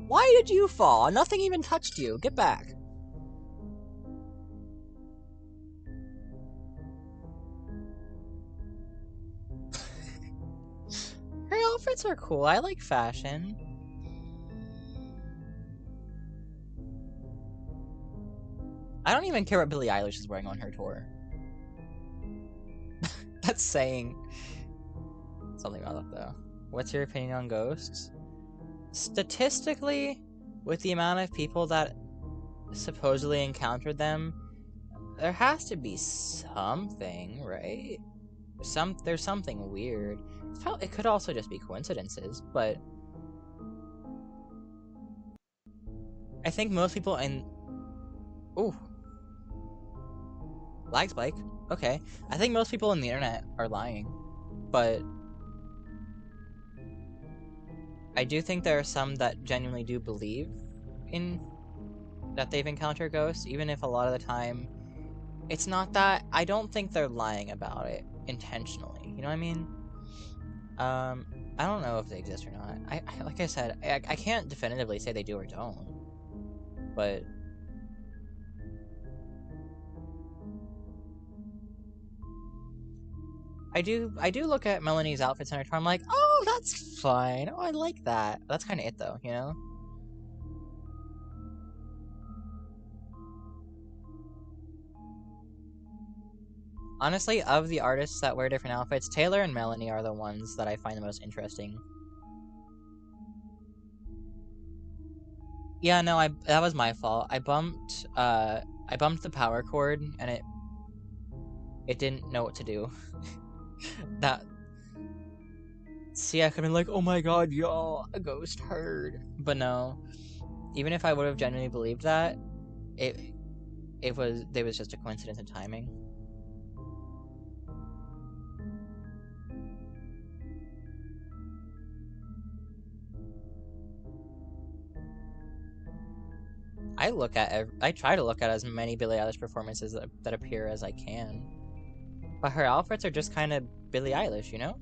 Why did you fall? Nothing even touched you. Get back. Her outfits are cool. I like fashion. I don't even care what Billie Eilish is wearing on her tour. That's saying something about that, though. What's your opinion on ghosts? Statistically, with the amount of people that supposedly encountered them, there has to be something, right? There's something weird. It could also just be coincidences, but I think most people ooh, lag spike. Okay, I think most people on the internet are lying, but I do think there are some that genuinely do believe in that they've encountered ghosts, even if a lot of the time it's not that. I don't think they're lying about it intentionally. You know what I mean? I don't know if they exist or not. Like I said, I can't definitively say they do or don't, but I do look at Melanie's outfits in her tour. I'm like, oh, that's fine. Oh, I like that. That's kind of it, though, you know? Honestly, of the artists that wear different outfits, Taylor and Melanie are the ones that I find the most interesting. Yeah, no, that was my fault. I bumped the power cord, and it didn't know what to do. That. See, I could have been like, oh my god, y'all, a ghost heard. But no, even if I would have genuinely believed that, it was just a coincidence in timing. I try to look at as many Billie Eilish performances that appear as I can. But her outfits are just kind of Billie Eilish, you know?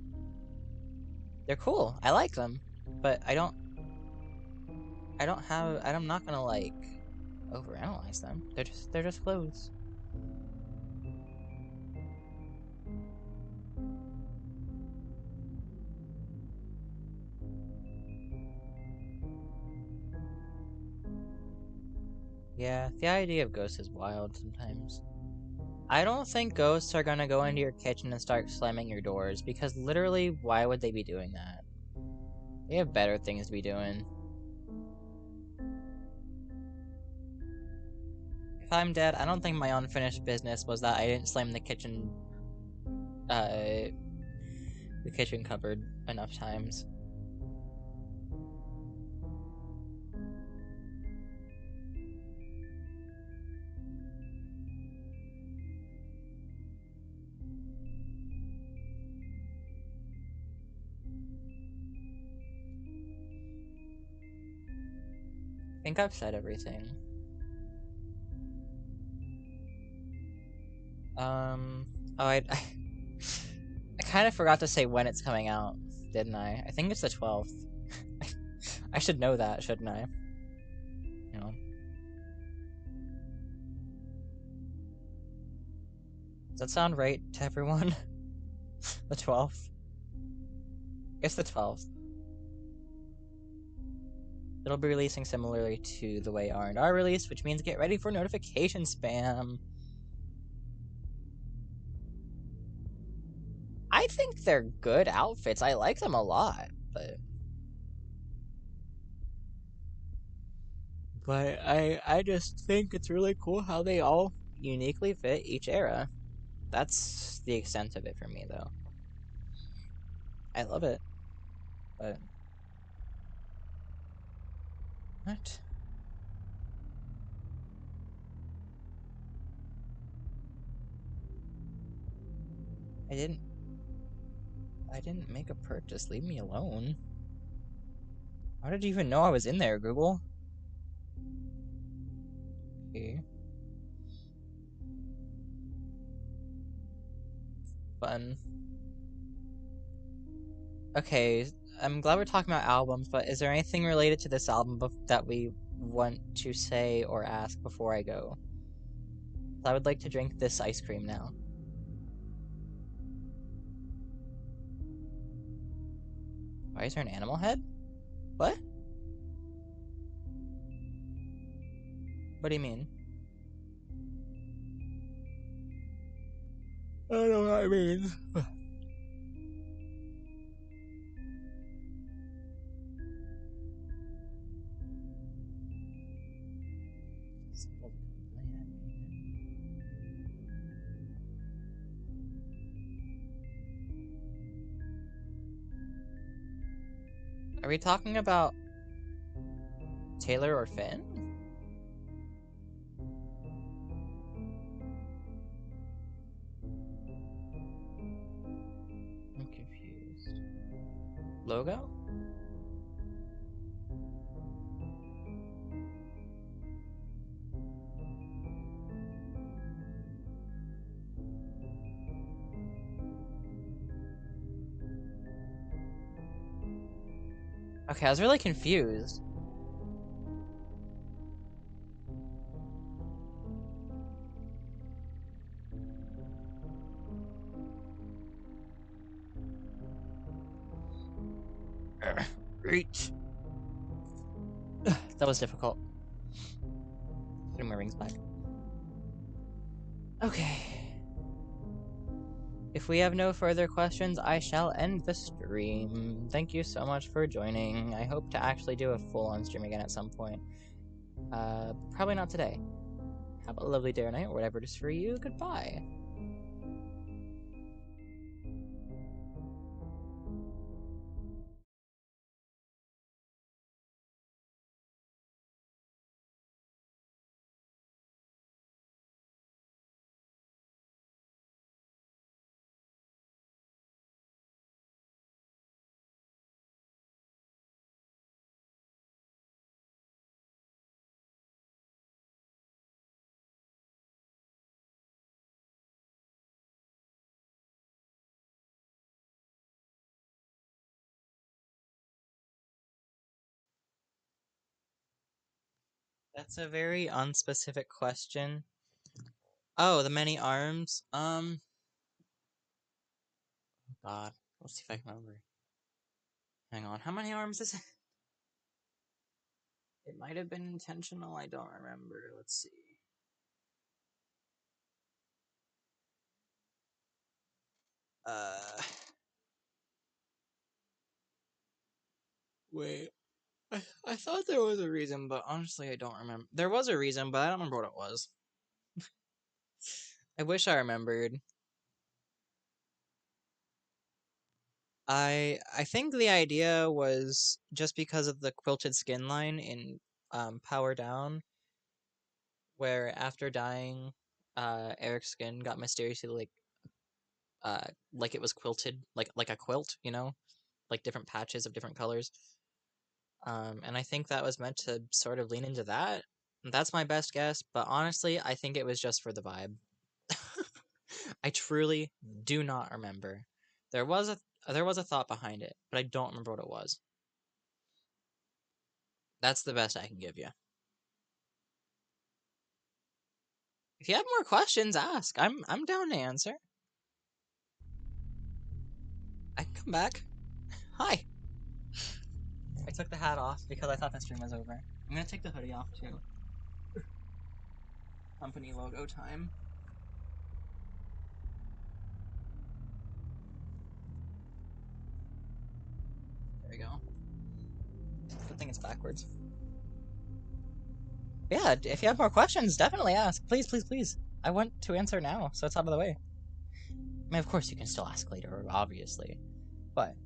They're cool. I like them. But I'm not gonna like overanalyze them. They're just clothes. Yeah, the idea of ghosts is wild sometimes. I don't think ghosts are gonna go into your kitchen and start slamming your doors, because literally, why would they be doing that? They have better things to be doing. If I'm dead, I don't think my unfinished business was that I didn't slam the kitchen cupboard enough times. think I've said everything. Oh, I kind of forgot to say when it's coming out, didn't I? I think it's the 12th. I should know that, shouldn't I? You know, does that sound right to everyone? The 12th? It's the 12th. It'll be releasing similarly to the way R&R released, which means get ready for notification spam. I think they're good outfits. I like them a lot, but I just think it's really cool how they all uniquely fit each era. That's the extent of it for me, though. I love it, but what? I didn't. I didn't make a purchase. Leave me alone. How did you even know I was in there, Google? Okay. Fun. Okay, I'm glad we're talking about albums, but is there anything related to this album that we want to say or ask before I go? I would like to drink this ice cream now. Why is there an animal head? What? What do you mean? I don't know what I mean. Are we talking about Taylor or Finn? I'm confused. Logo? Okay, I was really confused. Reach. That was difficult. Putting my rings back. Okay. If we have no further questions, I shall end the stream. Thank you so much for joining. I hope to actually do a full-on stream again at some point. Probably not today. Have a lovely day or night, or whatever it is for you. Goodbye. That's a very unspecific question. Oh, the many arms. God. Let's see if I can remember. Hang on. How many arms is it? It might have been intentional. I don't remember. Let's see. Uh. Wait. I thought there was a reason, but honestly, I don't remember. There was a reason, but I don't remember what it was. I wish I remembered. I think the idea was just because of the quilted skin line in Power Down, where after dying, Eric's skin got mysteriously like it was quilted, like a quilt, like different patches of different colors. And I think that was meant to sort of lean into that. That's my best guess, but honestly, I think it was just for the vibe. I truly do not remember. There was a thought behind it, but I don't remember what it was. That's the best I can give you. If you have more questions, ask. I'm down to answer. I can come back. Hi. I took the hat off because I thought the stream was over. I'm gonna take the hoodie off too. Company logo time. There we go. Good thing it's backwards. Yeah, if you have more questions, definitely ask. Please, please, please. I want to answer now, so it's out of the way. I mean, of course you can still ask later, obviously. But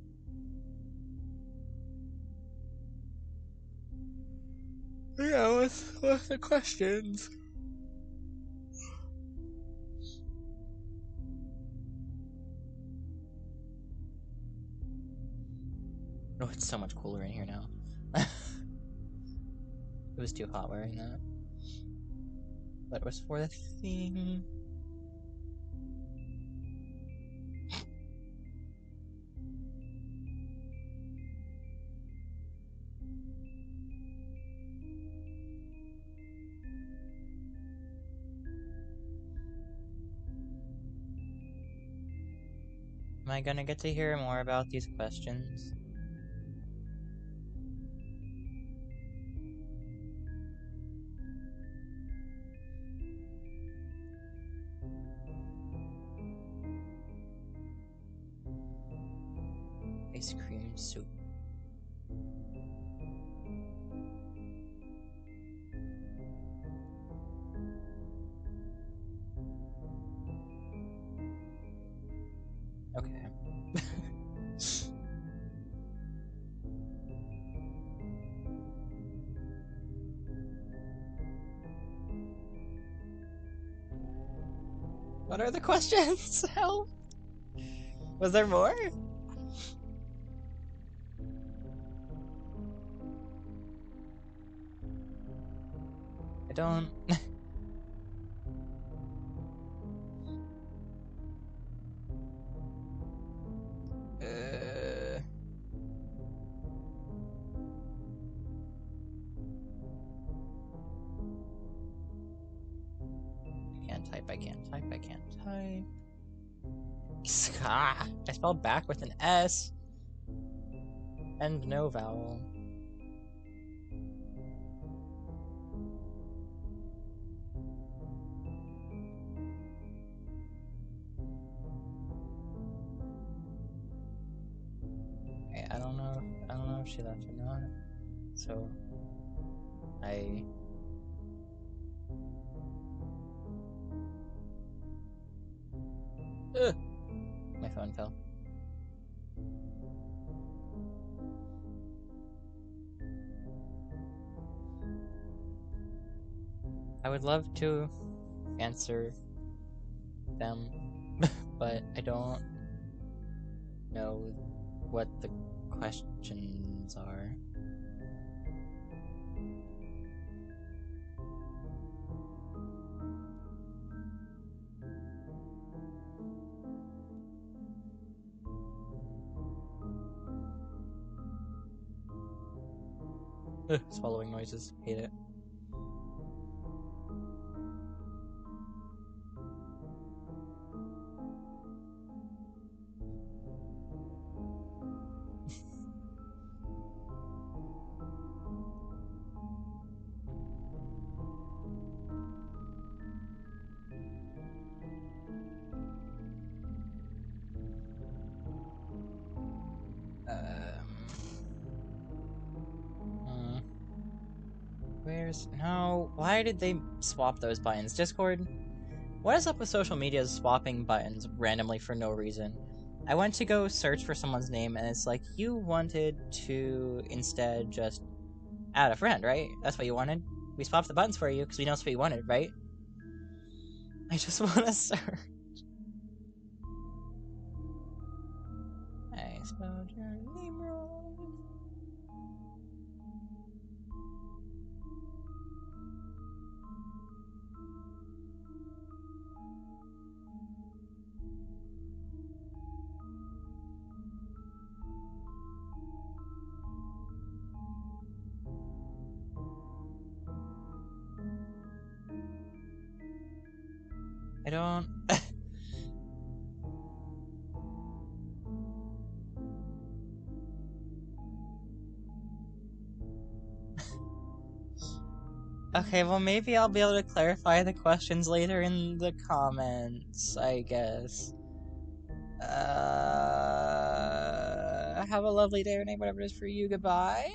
yeah, what's the questions? Oh, it's so much cooler in here now. It was too hot wearing that. But it was for the thing. Am I gonna get to hear more about these questions? Ice cream soup. Okay. What are the questions? Help! Was there more? I don't... I can't type. Ah, I spelled back with an S. And no vowel. I don't know if she left or not. So my phone fell. I would love to answer them, but I don't know what the questions are. Swallowing noises. Hate it. No, why did they swap those buttons? Discord? What is up with social media swapping buttons randomly for no reason? I went to go search for someone's name and it's like, you wanted to instead just add a friend, right? That's what you wanted? We swapped the buttons for you because we know that's what you wanted, right? I just want to search. I spelled your name wrong. I don't... Okay, well maybe I'll be able to clarify the questions later in the comments, I guess. Have a lovely day or night, whatever it is for you. Goodbye.